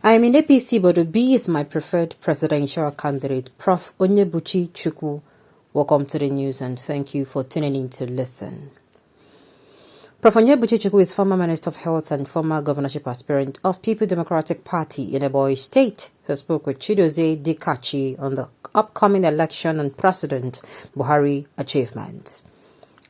I'm in APC, but Obi is my preferred presidential candidate. Prof. Onyebuchi Chukwu. Welcome to the news and thank you for tuning in to listen. Prof. Onyebuchi Chukwu is former Minister of Health and former governorship aspirant of People Democratic Party in Ebonyi State, who spoke with Chidozie Dikachi on the upcoming election and President Buhari achievements.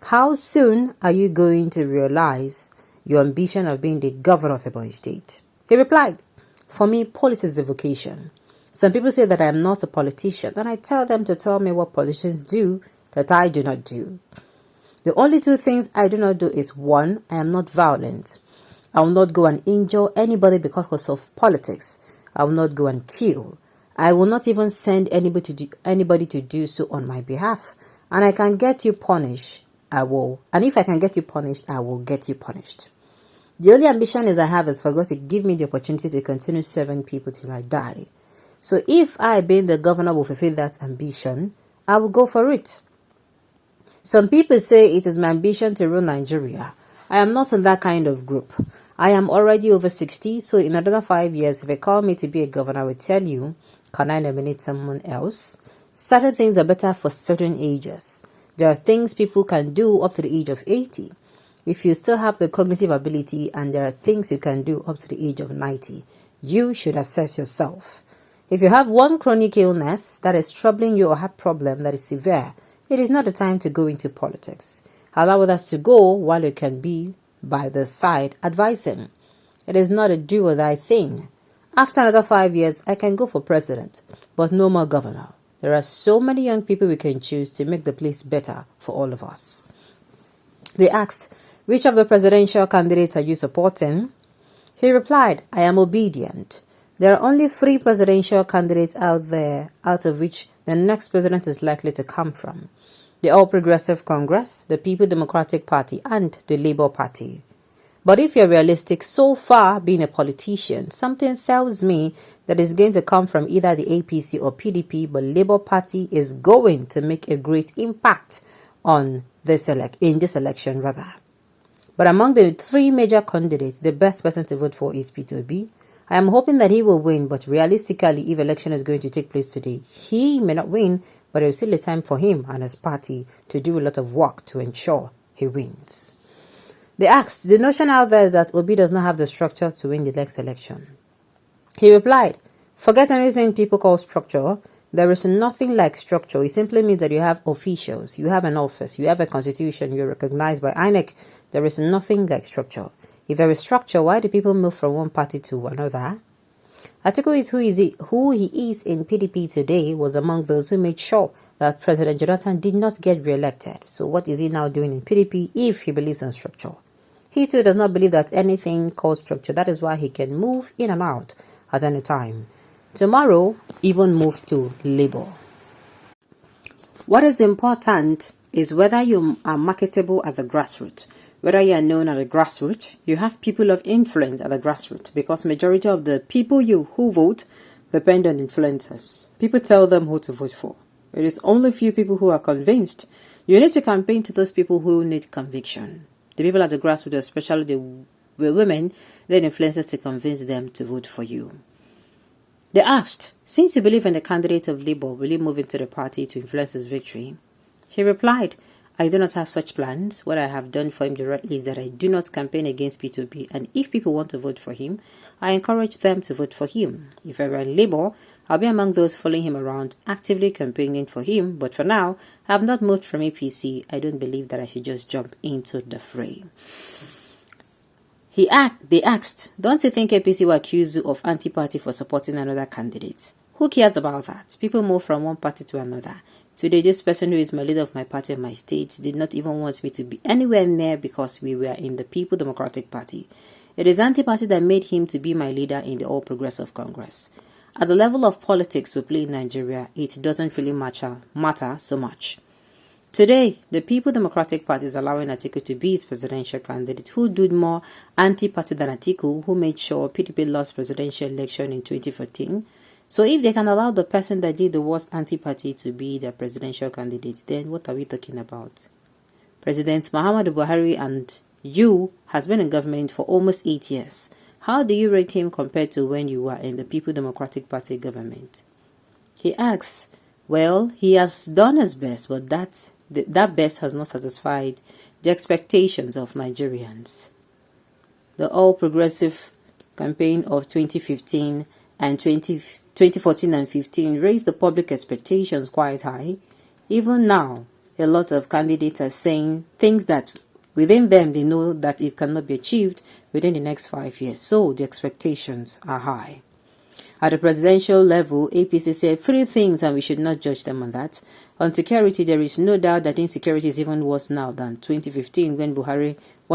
How soon are you going to realize your ambition of being the governor of Ebonyi State? He replied, for me, politics is a vocation. Some people say that I am not a politician, and I tell them to tell me what politicians do that I do not do. The only two things I do not do is, one, I am not violent. I will not go and injure anybody because of politics. I will not go and kill. I will not even send anybody to do so on my behalf. And I can get you punished, I will. And if I can get you punished, I will get you punished. The only ambition I have is for God to give me the opportunity to continue serving people till I die. So if I, being the governor, will fulfill that ambition, I will go for it. Some people say it is my ambition to rule Nigeria. I am not in that kind of group. I am already over 60, so in another 5 years, if they call me to be a governor, I will tell you, can I nominate someone else? Certain things are better for certain ages. There are things people can do up to the age of 80. If you still have the cognitive ability, and there are things you can do up to the age of 90, you should assess yourself. If you have one chronic illness that is troubling you or have a problem that is severe, it is not the time to go into politics. Allow others to go while you can be by the side advising. It is not a do or die thing. After another 5 years, I can go for president, but no more governor. There are so many young people we can choose to make the place better for all of us. They asked, which of the presidential candidates are you supporting? He replied, I am obedient. There are only 3 presidential candidates out there, out of which the next president is likely to come from. The All Progressive Congress, the People Democratic Party, and the Labour Party. But if you're realistic, so far being a politician, something tells me that it's going to come from either the APC or PDP, but Labour Party is going to make a great impact on in this election rather. But among the 3 major candidates, the best person to vote for is Peter Obi. I am hoping that he will win, but realistically, if election is going to take place today, he may not win, but there is still a time for him and his party to do a lot of work to ensure he wins. They asked, the notion out there is that Obi does not have the structure to win the next election. He replied, forget anything people call structure. There is nothing like structure. It simply means that you have officials, you have an office, you have a constitution, you're recognized by INEC. There is nothing like structure. If there is structure, why do people move from one party to another? Atiku is who he is in PDP today was among those who made sure that President Jonathan did not get re-elected. So what is he now doing in PDP if he believes in structure? He too does not believe that anything called structure. That is why he can move in and out at any time. Tomorrow, even move to Labour. What is important is whether you are marketable at the grassroots. Whether you are known at the grassroots, you have people of influence at the grassroots, because majority of the people who vote depend on influencers. People tell them who to vote for. It is only few people who are convinced. You need to campaign to those people who need conviction. The people at the grassroots, especially the women, then influencers to convince them to vote for you. They asked, since you believe in the candidate of Labour, will you move into the party to influence his victory? He replied, I do not have such plans. What I have done for him directly is that I do not campaign against P2P, and if people want to vote for him, I encourage them to vote for him. If I were in Labour, I'll be among those following him around, actively campaigning for him, but for now, I have not moved from APC. I don't believe that I should just jump into the fray. They asked, don't you think APC will accuse you of anti-party for supporting another candidate? Who cares about that? People move from one party to another. Today, this person who is my leader of my party and my state did not even want me to be anywhere near because we were in the People Democratic Party. It is anti-party that made him to be my leader in the All Progressive Congress. At the level of politics we play in Nigeria, it doesn't really matter so much. Today, the People Democratic Party is allowing Atiku to be its presidential candidate, who did more anti-party than Atiku, who made sure PDP lost presidential election in 2014. So if they can allow the person that did the worst anti-party to be their presidential candidate, then what are we talking about? President Muhammadu Buhari and you has been in government for almost 8 years. How do you rate him compared to when you were in the People Democratic Party government? He asks, well, he has done his best, but that best has not satisfied the expectations of Nigerians. The All Progressive campaign of 2015 and 2014 and 15 raised the public expectations quite high. Even now, a lot of candidates are saying things that within them they know that it cannot be achieved within the next 5 years. So the expectations are high. At the presidential level, APC said 3 things and we should not judge them on that. On security, there is no doubt that insecurity is even worse now than 2015 when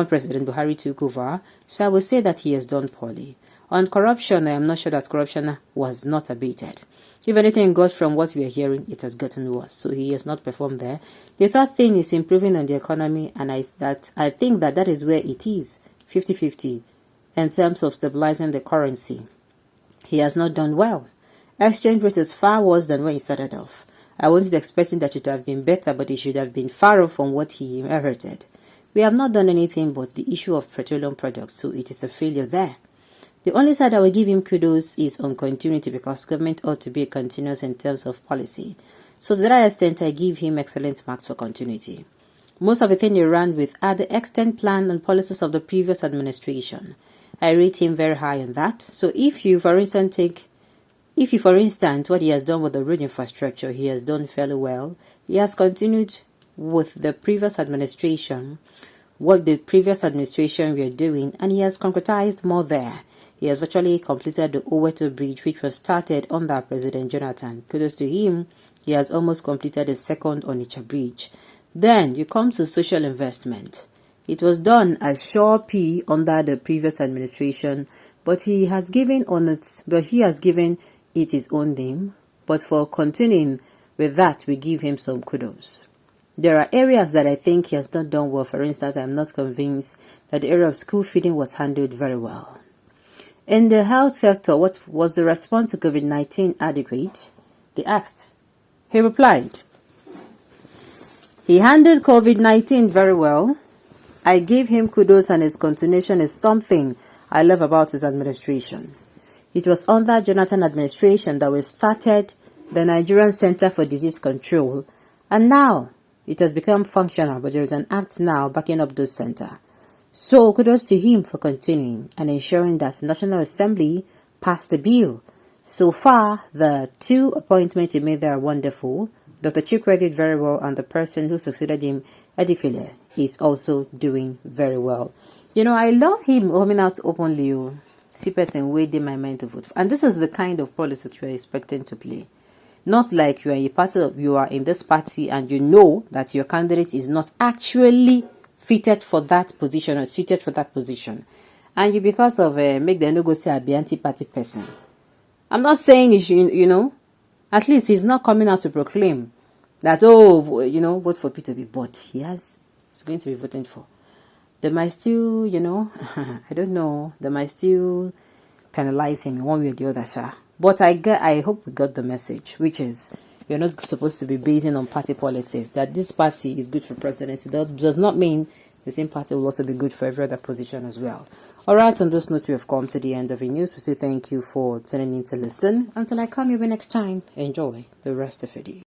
President Buhari took over. So I will say that he has done poorly. On corruption, I am not sure that corruption was not abated. If anything got from what we are hearing, it has gotten worse. So he has not performed there. The third thing is improving on the economy, and I think that is where it is 50-50 in terms of stabilizing the currency. He has not done well. Exchange rate is far worse than when he started off. I wasn't expecting that it would have been better, but it should have been far off from what he inherited. We have not done anything but the issue of petroleum products, so it is a failure there. The only side I will give him kudos is on continuity, because government ought to be continuous in terms of policy. So to that extent, I give him excellent marks for continuity. Most of the things he ran with are the extent plan and policies of the previous administration. I rate him very high on that. So if you, for instance, what he has done with the road infrastructure, he has done fairly well. He has continued with the previous administration, what the previous administration were doing, and he has concretized more there. He has virtually completed the Oweto Bridge, which was started under President Jonathan. Kudos to him. He has almost completed the second Onitsha Bridge. Then you come to social investment. It was done as Shaw P under the previous administration, but he has given it his own name. But for continuing with that, we give him some kudos. There are areas that I think he has not done well. For instance, I'm not convinced that the area of school feeding was handled very well. In the health sector, what was the response to COVID-19 adequate? They asked. He replied, he handled COVID-19 very well. I gave him kudos, and his continuation is something I love about his administration. It was under Jonathan administration that we started the Nigerian Center for Disease Control, and now it has become functional, but there is an act now backing up those center. So kudos to him for continuing and ensuring that the National Assembly passed the bill. So far, the 2 appointments he made there are wonderful. Dr. Chikwe did very well, and the person who succeeded him, Edifile, is also doing very well. You know, I love him coming out openly. See person waiting my mind to vote for. And this is the kind of policy that you are expecting to play. Not like you are in this party and you know that your candidate is not actually fitted for that position or suited for that position. And you, because of make the no go say a anti-party person. I'm not saying at least he's not coming out to proclaim that, vote for P2B, but he's going to be voting for. They might still, I don't know, they might still penalize him in one way or the other, sha. But I hope we got the message, which is you're not supposed to be basing on party politics. That this party is good for presidency does not mean the same party will also be good for every other position as well. Alright, on this note, we have come to the end of the news. We say thank you for tuning in to listen. Until I come here next time, enjoy the rest of your day.